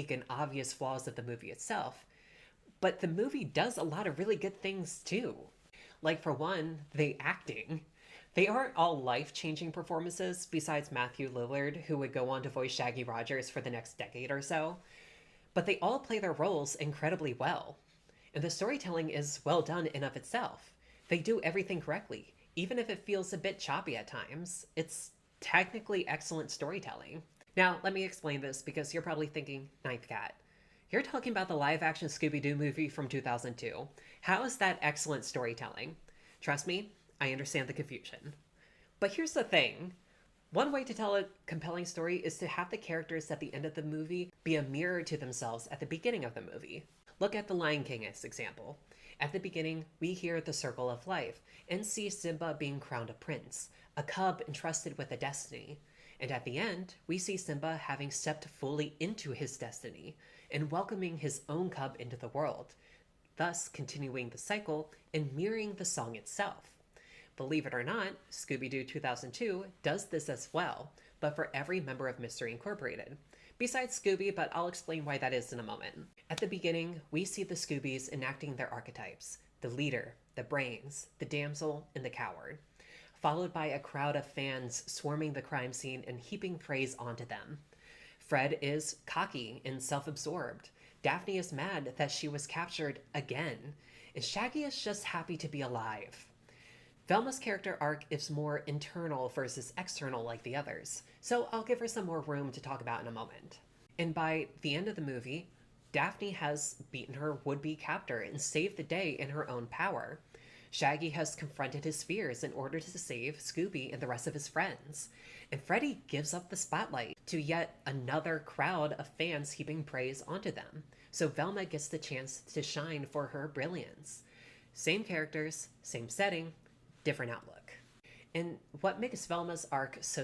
and obvious flaws of the movie itself, but the movie does a lot of really good things too. Like, for one, the acting. They aren't all life changing performances, besides Matthew Lillard, who would go on to voice Shaggy Rogers for the next decade or so, but they all play their roles incredibly well. And the storytelling is well done in of itself. They do everything correctly, even if it feels a bit choppy at times. It's technically excellent storytelling. Now, let me explain this because you're probably thinking, Ninth Cat, you're talking about the live action Scooby Doo movie from 2002. How is that excellent storytelling? Trust me, I understand the confusion. But here's the thing, one way to tell a compelling story is to have the characters at the end of the movie be a mirror to themselves at the beginning of the movie. Look at The Lion King as example. At the beginning, we hear the circle of life and see Simba being crowned a prince, a cub entrusted with a destiny. And at the end, we see Simba having stepped fully into his destiny and welcoming his own cub into the world, thus continuing the cycle and mirroring the song itself. Believe it or not, Scooby Doo 2002 does this as well, but for every member of Mystery Incorporated. Besides Scooby, but I'll explain why that is in a moment. At the beginning, we see the Scoobies enacting their archetypes: the leader, the brains, the damsel, and the coward, followed by a crowd of fans swarming the crime scene and heaping praise onto them. Fred is cocky and self absorbed. Daphne is mad that she was captured again. And Shaggy is just happy to be alive. Velma's character arc is more internal versus external like the others, so I'll give her some more room to talk about in a moment. And by the end of the movie, Daphne has beaten her would be captor and saved the day in her own power. Shaggy has confronted his fears in order to save Scooby and the rest of his friends. And Freddy gives up the spotlight to yet another crowd of fans heaping praise onto them. So Velma gets the chance to shine for her brilliance. Same characters, same setting, different outlook. And what makes Velma's arc so